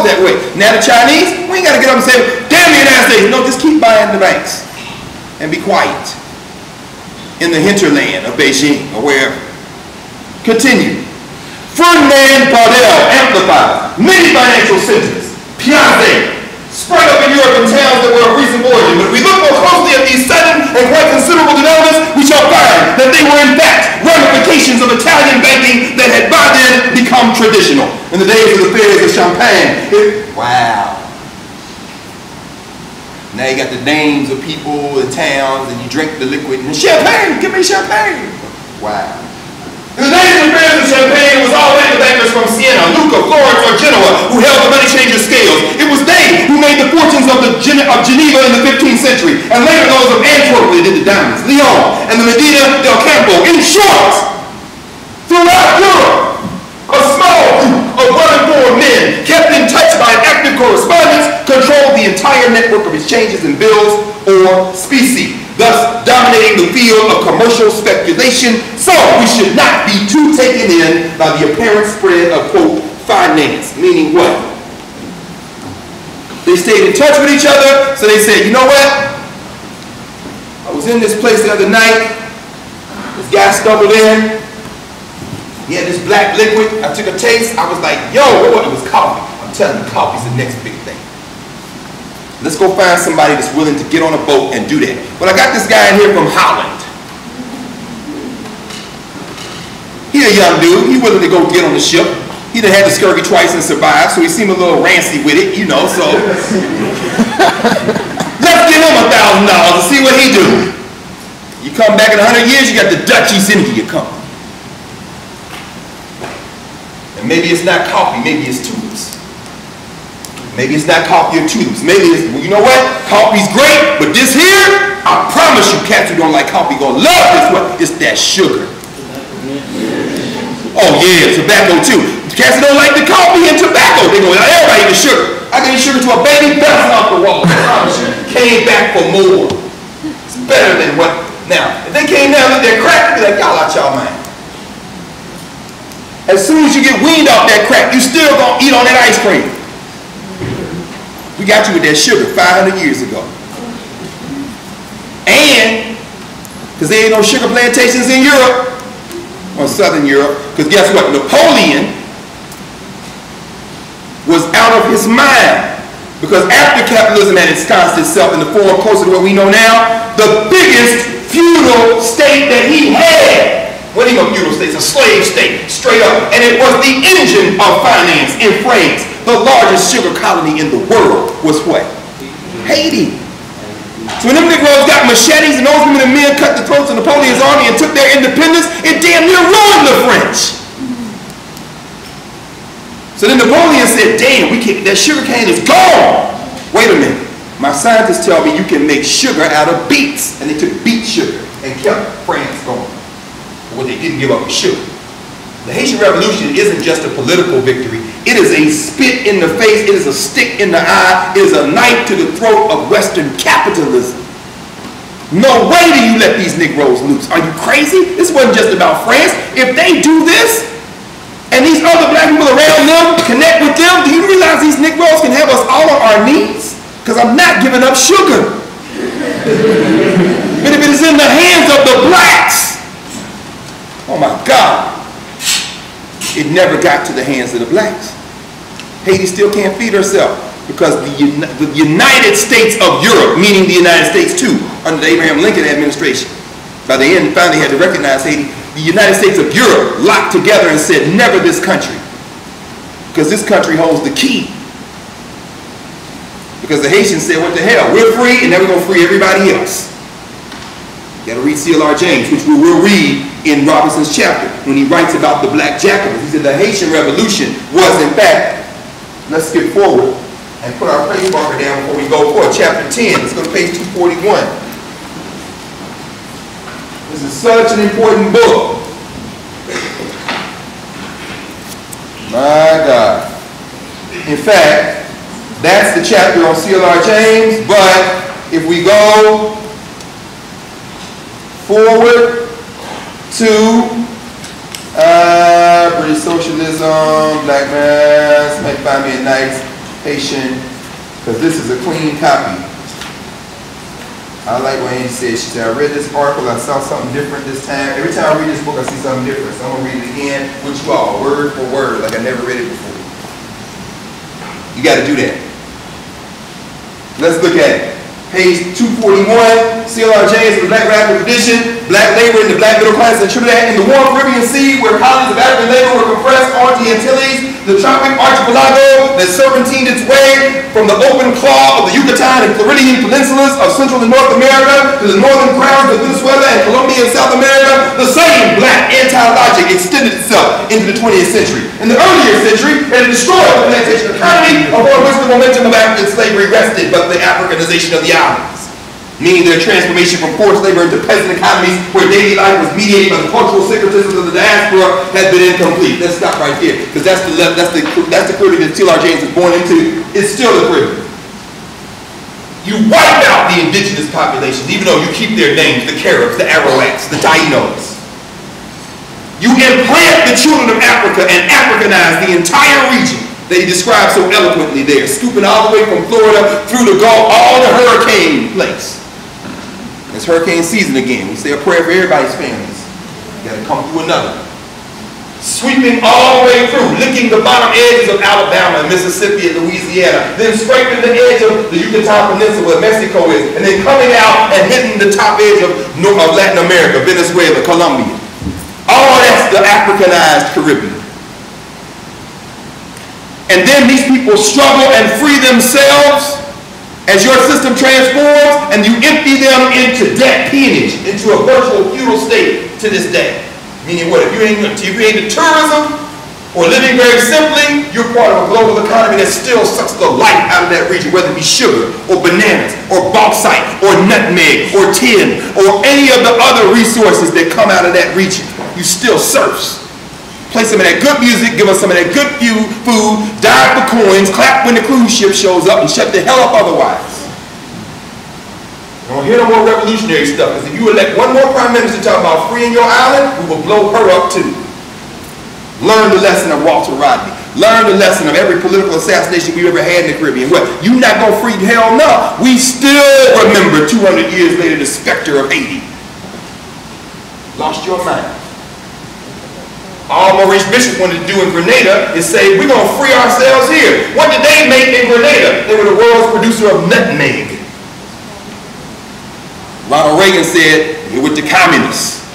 goes that way. Now the Chinese, we ain't got to get up and say, damn the United States. No, just keep buying the banks and be quiet in the hinterland of Beijing or wherever. Continue. Ferdinand Bardell amplifies many financial centers, Piazzetta, spread up in Europe in towns that were of recent origin. But if we look more closely at these sudden and quite considerable developments, we shall find that they were in fact ramifications of Italian banking that had by then become traditional. In the days of the fairs of Champagne. Wow. Now you got the names of people and towns and you drink the liquid and champagne, give me champagne. Wow. In the days of the fairs of Champagne, it was all bank bankers from Siena, Lucca, Florence, or Genoa who held the money changer scales. It was they who made the fortunes of Geneva in the 15th century, and later those of Antwerp. They did the diamonds, Lyon, and the Medina del Campo. In short, throughout Europe, a small group of 1 in 4 men kept in touch by an active correspondence controlled the entire network of exchanges in bills or specie, thus dominating the field of commercial speculation. So we should not be too taken in by the apparent spread of, quote, finance. Meaning what? They stayed in touch with each other, so they said, you know what? I was in this place the other night. This guy stumbled in. He had this black liquid. I took a taste. I was like, yo, it was coffee. I'm telling you, coffee's the next big thing. Let's go find somebody that's willing to get on a boat and do that. Well, I got this guy in here from Holland. He a young dude. He willing to go get on the ship. He done had the scurvy twice and survived, so he seemed a little rancy with it, you know, so. Let's give him $1,000 and see what he do. You come back in 100 years, you got the Dutch East India company. And maybe it's not coffee, maybe it's tulips. Maybe it's not coffee or tulips. Maybe it's, well, you know what? Coffee's great, but this here, I promise you cats who don't like coffee gonna love this one. It's that sugar. Oh yeah, tobacco too. Cats who don't like the coffee and tobacco, they go, everybody eat the sugar. I gave sugar to a baby, bouncing off the wall. I promise you. Came back for more. It's better than what? Now, if they came down with their crack, they'd be like, y'all out y'all mind. As soon as you get weaned off that crack, you still gonna eat on that ice cream. We got you with that sugar 500 years ago. And, because there ain't no sugar plantations in Europe, or Southern Europe, because guess what? Napoleon was out of his mind. Because after capitalism had ensconced itself in the form closer to what we know now, the biggest feudal state that he had, what do you know feudal state? It's a slave state, straight up. And it was the engine of finance in France. The largest sugar colony in the world was what? Haiti. So when them Negroes got machetes and those women and men cut the throats of Napoleon's army and took their independence, it damn near ruined the French. So then Napoleon said, damn, we can't, that sugar cane is gone. Wait a minute. My scientists tell me you can make sugar out of beets. And they took beet sugar and kept France going. Well, they didn't give up the sugar. The Haitian Revolution isn't just a political victory. It is a spit in the face. It is a stick in the eye. It is a knife to the throat of Western capitalism. No way do you let these Negroes loose. Are you crazy? This wasn't just about France. If they do this, and these other black people around them connect with them, do you realize these Negroes can have us all on our knees? Because I'm not giving up sugar. But if it is in the hands of the blacks, oh my God, it never got to the hands of the blacks. Haiti still can't feed herself because the United States of Europe, meaning the United States too, under the Abraham Lincoln administration, by the end finally had to recognize Haiti, the United States of Europe locked together and said, never this country, because this country holds the key. Because the Haitians said, what the hell, we're free and now we're going to free everybody else. You got to read C.L.R. James, which we will read in Robinson's chapter when he writes about the black Jacobins. He said the Haitian Revolution was in fact, let's skip forward and put our page marker down before we go forward. Chapter 10, let's go to page 241. This is such an important book. My God. In fact, that's the chapter on C.L.R. James, but if we go forward to British socialism, black mass, might find me a nice Haitian, because this is a clean copy. I like what Angie said. She said, I read this article, I saw something different this time. Every time I read this book, I see something different. So I'm going to read it again with you all, word for word, like I never read it before. You got to do that. Let's look at it. Page 241, C.L.R. James, the Black Radical Tradition, Black Labor in the Black Middle Class, and Trinidad in the warm Caribbean Sea, where colonies of African labor were compressed onto the Antilles, the tropic archipelago that serpentined its way from the open claw of the Yucatan and Floridian peninsulas of Central and North America to the northern crowns of Venezuela and Colombia and South America. The same black anti-logic extended itself into the 20th century. In the earlier century, it destroyed the plantation economy upon which the momentum of African slavery rested, but the Africanization of the islands, meaning their transformation from forced labor into peasant economies where daily life was mediated by the cultural syncretism of the diaspora, has been incomplete. Let's stop right here, because that's the Caribbean that C.L.R. James was born into. It's still the Caribbean. You wipe out the indigenous populations, even though you keep their names, the Caribs, the Arawaks, the Tainos. You implant the children of Africa and Africanize the entire region they describe so eloquently there, scooping all the way from Florida through the Gulf, all the hurricane place. It's hurricane season again. We say a prayer for everybody's families. You got to come through another. Sweeping all the way through, licking the bottom edges of Alabama and Mississippi and Louisiana, then scraping the edge of the Yucatan Peninsula where Mexico is, and then coming out and hitting the top edge of Latin America, Venezuela, Colombia. All that's the Africanized Caribbean. And then these people struggle and free themselves as your system transforms, and you empty them into debt peonage, into a virtual feudal state to this day. Meaning what? If you ain't into tourism or living very simply, you're part of a global economy that still sucks the life out of that region, whether it be sugar or bananas or bauxite or nutmeg or tin or any of the other resources that come out of that region. You still serfs. Play some of that good music, give us some of that good food, dive for coins, clap when the cruise ship shows up, and shut the hell up otherwise. I don't hear no more revolutionary stuff, because if you elect one more prime minister to talk about freeing your island, we will blow her up too. Learn the lesson of Walter Rodney. Learn the lesson of every political assassination we've ever had in the Caribbean. What? You not gonna free? Hell no. We still remember 200 years later the specter of Haiti. Lost your mind. All Maurice Bishop wanted to do in Grenada is say, we're going to free ourselves here. What did they make in Grenada? They were the world's producer of nutmeg. Ronald Reagan said, we're with the communists.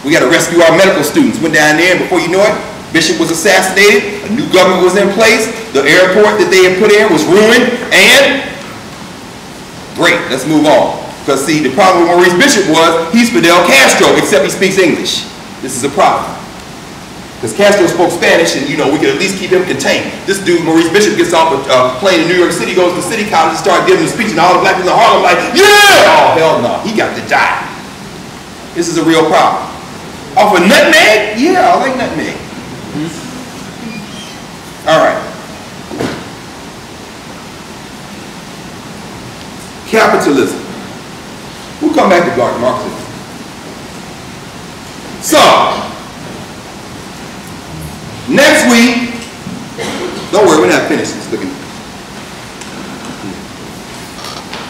We got to rescue our medical students. Went down there, and before you know it, Bishop was assassinated, a new government was in place, the airport that they had put in was ruined, and great, let's move on. Because see, the problem with Maurice Bishop was, he's Fidel Castro, except he speaks English. This is a problem. Because Castro spoke Spanish, and you know, we could at least keep him contained. This dude, Maurice Bishop, gets off a plane in New York City, goes to City College, and starts giving a speech, and all the black people in Harlem like, yeah! Oh, hell no, he got to die. This is a real problem. Off of nutmeg? Yeah, I like nutmeg. All right. Capitalism. We'll come back to dark Marxism. So, next week, don't worry, we're not finished.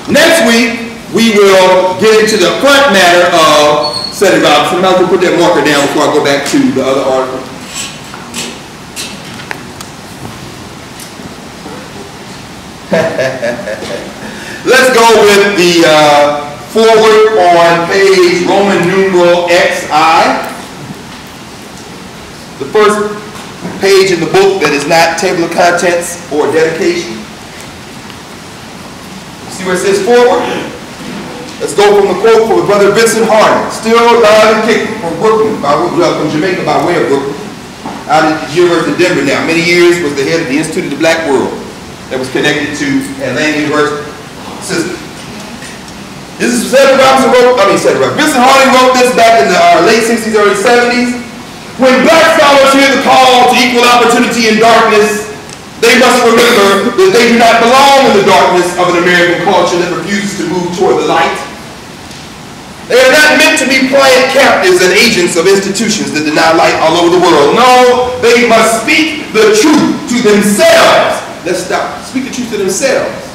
Next week, we will get into the front matter of Seddy Robinson. I'm going to put that marker down before I go back to the other article. Let's go with the forward on page Roman numeral XI. The first page in the book that is not table of contents or dedication. See where it says forward? Let's go from the quote from Brother Vincent Harding, still alive and kicking from Brooklyn, from Jamaica by way of Brooklyn, out at the University of Denver now. Many years was the head of the Institute of the Black World that was connected to Atlanta University system. This is Vincent Harding wrote this back in the late 60s, early 70s. When black scholars hear the call to equal opportunity in darkness, they must remember that they do not belong in the darkness of an American culture that refuses to move toward the light. They are not meant to be pliant captives and agents of institutions that deny light all over the world. No, they must speak the truth to themselves Let's stop. Speak the truth to themselves.